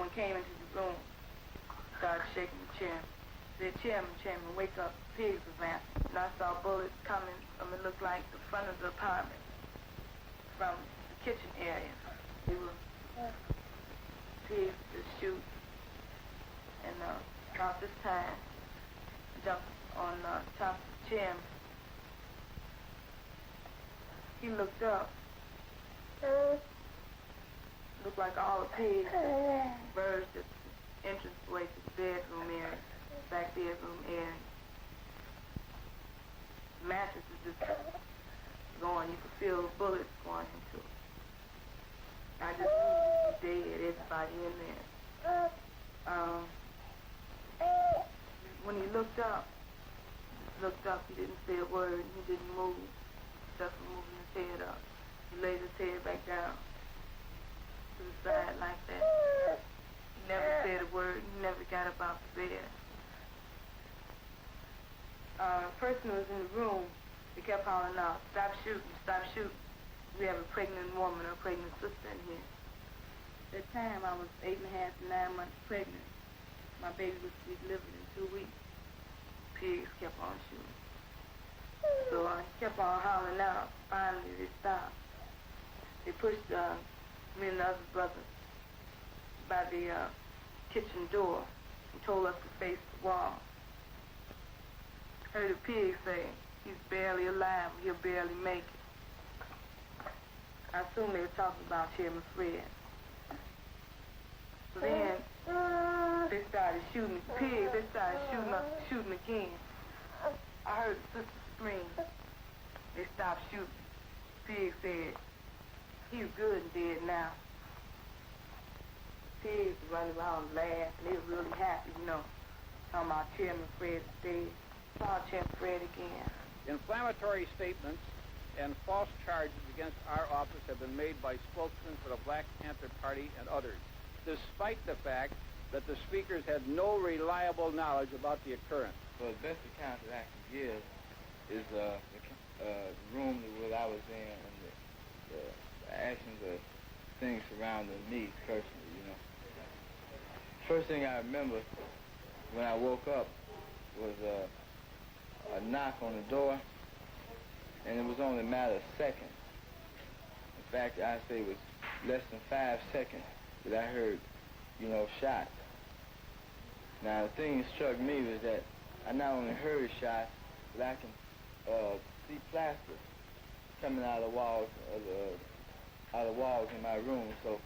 someone came into the room, started shaking the chair. Said, Chairman, wake up. Pigs was laughing. And I saw bullets coming from, it looked like the front of the apartment, from the kitchen area. They were pigs to shoot. And about this time, I jumped on top of the chair. He looked up. Looked like all the pigs burst at the entranceway to the bedroom area, back bedroom area. The mattress was just going. You could feel the bullets going into it. I just knew he was dead, everybody in there. When he looked up, he didn't say a word, he didn't move, except for moving his head up. He laid his head back down to the side like that. He never said a word, he never got up out the bed. A person was in the room, they kept hollering out, stop shooting, stop shooting. We have a pregnant woman or a pregnant sister in here. At that time, I was 8.5 to 9 months pregnant. My baby was to be delivered in 2 weeks. Pigs kept on shooting. So I kept on hollering out. Finally, they stopped. They pushed me and the other brother by the kitchen door and told us to face the wall. Heard a pig say, he's barely alive, he'll barely make it. I assume they were talking about Chairman Fred. So then, they started shooting the pigs, they started shooting again. I heard the sister scream. They stopped shooting. Pig said, he's good and dead now. Pigs were running around and laughing. They were really happy, you know, talking about Chairman Fred is dead. Saw Chairman Fred again. Inflammatory statements and false charges against our office have been made by spokesmen for the Black Panther Party and others, despite the fact that the speakers had no reliable knowledge about the occurrence. Well, the best account that I can give is the room that I was in and the actions of things surrounding me personally, you know. First thing I remember when I woke up was a knock on the door, and it was only a matter of seconds. In fact, I'd say it was less than 5 seconds that I heard, you know, shots. Now, the thing that struck me was that I not only heard shots, but I can see plaster coming out of the walls in my room. So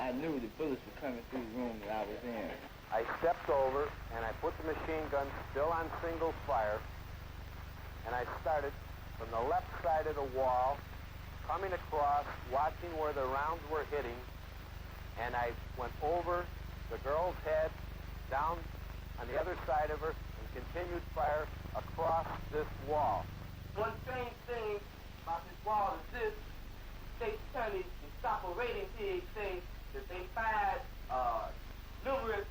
I knew the bullets were coming through the room that I was in. I stepped over and I put the machine gun still on single fire, and I started from the left side of the wall, coming across, watching where the rounds were hitting, and I went over the girl's head, down on the other side of her, and continued fire across this wall. One strange thing about this wall is this: state attorneys and stop rating pigs say that they fired numerous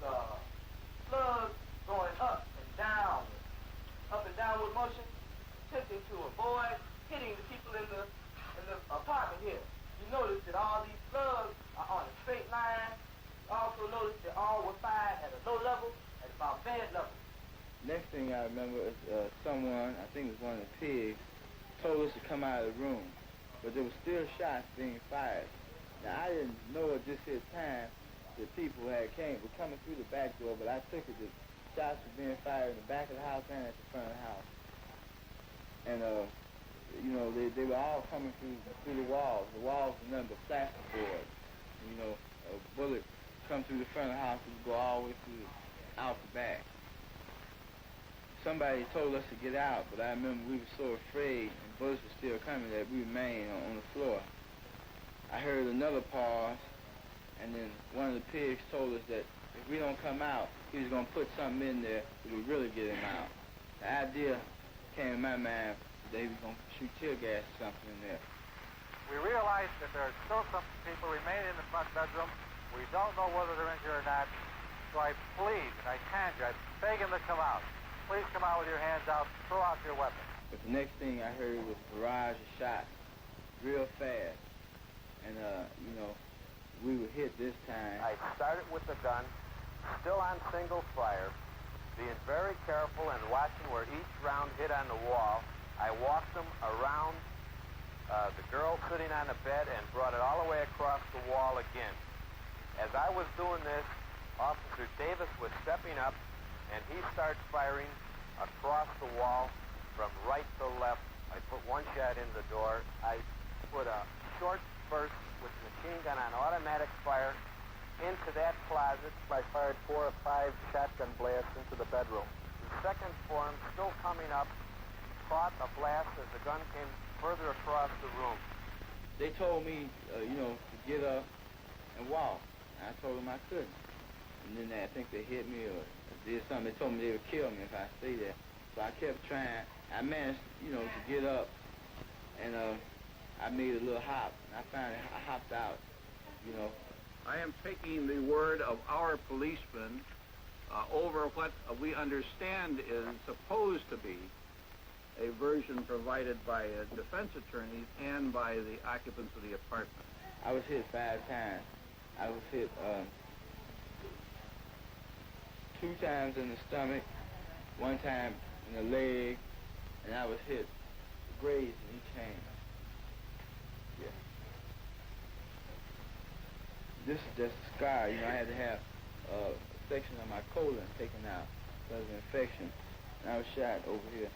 slugs going up and downward motion, attempting to avoid hitting the people in the apartment here. You notice that all these slugs are on a straight line. You also notice that all were fired at a low level, at about bed level. Next thing I remember is someone, I think it was one of the pigs, told us to come out of the room, but there were still shots being fired. Now, I didn't know at this here time that people were coming through the back door, but I took it that shots were being fired in the back of the house and at the front of the house. And, you know, they were all coming through the walls. The walls were nothing but plasterboard. You know, a bullet come through the front of the house and go all the way through out the back. Somebody told us to get out, but I remember we were so afraid and bullets were still coming that we remained on the floor. I heard another pause, and then one of the pigs told us that if we don't come out, he was going to put something in there that would really get him out. The idea came in my mind that he was going to shoot tear gas or something in there. We realize that there are still some people remaining in the front bedroom. We don't know whether they're injured or not, so I plead and I conjure, I beg them to come out. Please come out with your hands out, throw out your weapons. But the next thing I heard was a barrage of shots, real fast. And, you know, we were hit this time. I started with the gun, still on single fire, being very careful and watching where each round hit on the wall. I walked them around the girl sitting on the bed and brought it all the way across the wall again. As I was doing this, Officer Davis was stepping up, and he starts firing across the wall from right to left. I put one shot in the door. I put a short burst with the machine gun on automatic fire into that closet. I fired 4 or 5 shotgun blasts into the bedroom. The second form, still coming up, caught a blast as the gun came further across the room. They told me, to get up and walk. I told them I couldn't. And then I think they hit me or did something. They told me they would kill me if I stayed there. So I kept trying. I managed, to get up, and I made a little hop. And I finally hopped out, I am taking the word of our policemen over what we understand is supposed to be a version provided by defense attorneys and by the occupants of the apartment. I was hit 5 times. I was hit 2 times in the stomach, 1 time in the leg, and I was hit grazed in each hand. Yeah. This is just a scar. I had to have a section of my colon taken out because of infection. And I was shot over here.